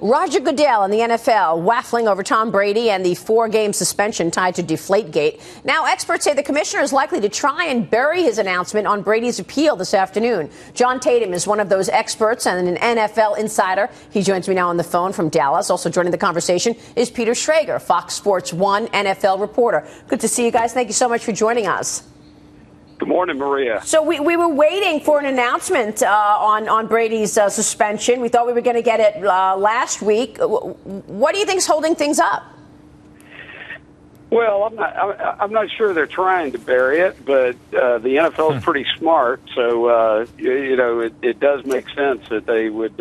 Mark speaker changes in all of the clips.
Speaker 1: Roger Goodell and the NFL waffling over Tom Brady and the 4-game suspension tied to Deflate-gate. Now experts say the commissioner is likely to try and bury his announcement on Brady's appeal this afternoon. John Tatum is one of those experts and an NFL insider. He joins me now on the phone from Dallas. Also joining the conversation is Peter Schrager, Fox Sports 1 NFL reporter. Good to see you guys. Thank you so much for joining us.
Speaker 2: Good morning, Maria.
Speaker 1: So we were waiting for an announcement on Brady's suspension. We thought we were going to get it last week. What do you think is holding things up?
Speaker 2: Well, I'm not sure they're trying to bury it, but the NFL is pretty smart. So, it does make sense that they would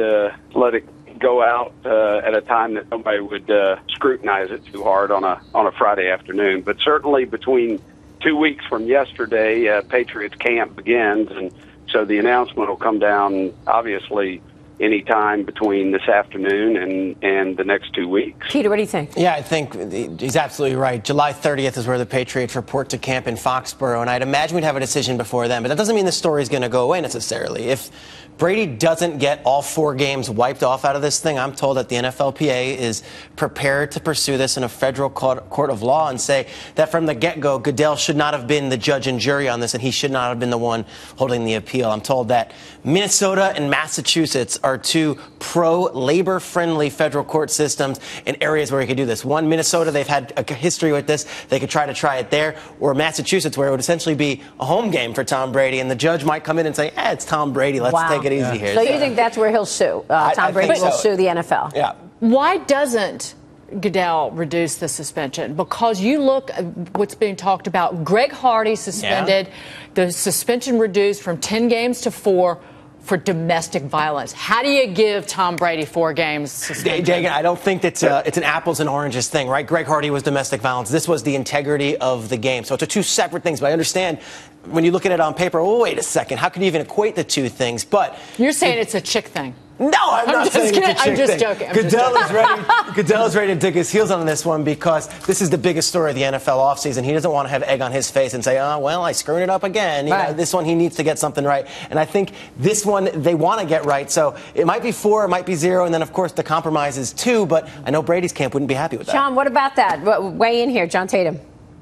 Speaker 2: let it go out at a time that nobody would scrutinize it too hard on a Friday afternoon. But certainly between 2 weeks from yesterday, Patriots camp begins, and so the announcement will come down, obviously, any time between this afternoon and the next 2 weeks.
Speaker 1: Peter, what do you think?
Speaker 3: Yeah, I think he's absolutely right. July 30th is where the Patriots report to camp in Foxborough, and I'd imagine we'd have a decision before then, but that doesn't mean the story's going to go away necessarily. If Brady doesn't get all 4 games wiped off out of this thing, I'm told that the NFLPA is prepared to pursue this in a federal court of law and say that from the get-go, Goodell should not have been the judge and jury on this, and he should not have been the one holding the appeal. I'm told that Minnesota and Massachusetts are 2 pro-labor-friendly federal court systems in areas where he could do this. One, Minnesota, they've had a history with this. They could try it there. Or Massachusetts, where it would essentially be a home game for Tom Brady, and the judge might come in and say, it's Tom Brady. Let's take it easy here.
Speaker 1: So you think that's where he'll sue? Tom Brady will sue the NFL?
Speaker 3: Yeah.
Speaker 4: Why doesn't Goodell reduce the suspension? Because you look at what's being talked about. Greg Hardy suspended, the suspension reduced from 10 games to 4 for domestic violence. How do you give Tom Brady 4 games suspension?
Speaker 3: Jagan, I don't think that it's an apples and oranges thing, right? Greg Hardy was domestic violence. This was the integrity of the game. So it's 2 separate things. But I understand when you look at it on paper, wait a second, how can you even equate the 2 things? But
Speaker 4: you're saying it's a chick thing.
Speaker 3: No, I'm not saying it's a chick
Speaker 4: I'm just
Speaker 3: thing.
Speaker 4: joking.
Speaker 3: Goodell is ready to dig his heels on this one because this is the biggest story of the NFL offseason. He doesn't want to have egg on his face and say, I screwed it up again. You know, this one, he needs to get something right. And I think this one, they want to get right. So it might be 4, it might be 0, and then, of course, the compromise is 2. But I know Brady's camp wouldn't be happy with that.
Speaker 1: John, what about that? Weigh in here, John Tatum.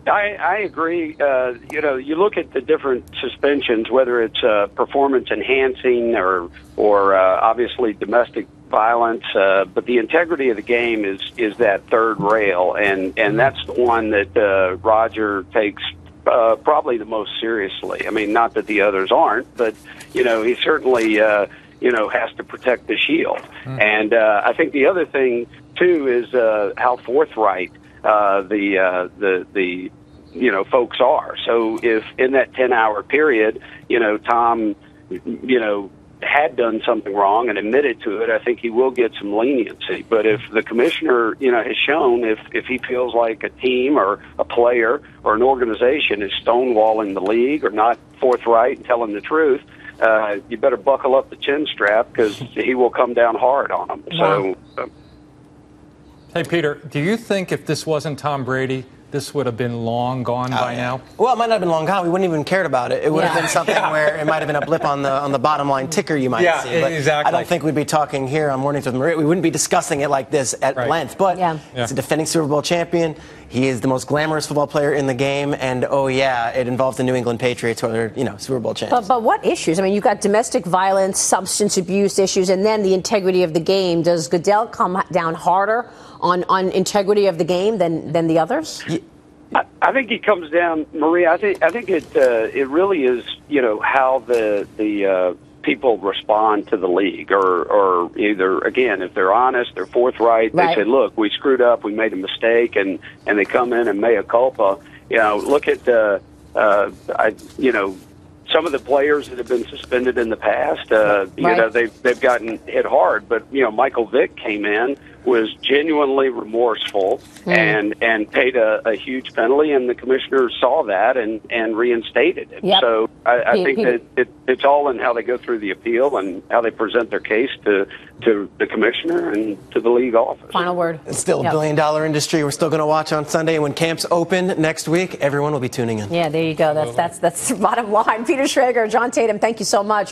Speaker 2: I agree. You look at the different suspensions, whether it's performance enhancing or obviously domestic violence, but the integrity of the game is that third rail, and that's the one that Roger takes probably the most seriously. I mean, not that the others aren't, but he certainly has to protect the shield. And I think the other thing too is how forthright the folks are. So if in that 10-hour period, Tom, had done something wrong and admitted to it, I think he will get some leniency. But if the commissioner, has shown if he feels like a team or a player or an organization is stonewalling the league or not forthright and telling the truth, you better buckle up the chin strap because he will come down hard on them.
Speaker 1: Wow.
Speaker 2: So.
Speaker 5: Hey, Peter, do you think if this wasn't Tom Brady, this would have been long gone by now?
Speaker 3: Well, it might not have been long gone. We wouldn't even cared about it. It would have been something where it might have been a blip on the bottom line ticker you might see. But
Speaker 5: exactly.
Speaker 3: I don't think we'd be talking here on Mornings with Maria. We wouldn't be discussing it like this at length. But it's a defending Super Bowl champion. He is the most glamorous football player in the game. And, it involves the New England Patriots, who are, Super Bowl champions.
Speaker 1: But what issues? I mean, you've got domestic violence, substance abuse issues, and then the integrity of the game. Does Goodell come down harder on integrity of the game than the others?
Speaker 2: I think he comes down, Maria. I think it really is how the people respond to the league, or either again if they're honest, they're forthright. They say, look, we screwed up, we made a mistake, and they come in and mea culpa. Look at some of the players that have been suspended in the past. They've gotten hit hard, but Michael Vick came in, was genuinely remorseful and paid a huge penalty, and the commissioner saw that and reinstated it.
Speaker 1: Yep.
Speaker 2: So I think that it's all in how they go through the appeal and how they present their case to the commissioner and to the league office.
Speaker 1: Final word.
Speaker 3: It's still a billion-dollar industry. We're still going to watch on Sunday, and when camps open next week, everyone will be tuning in.
Speaker 1: Yeah, there you go. That's the bottom line. Peter Schrager, John Tatum, thank you so much.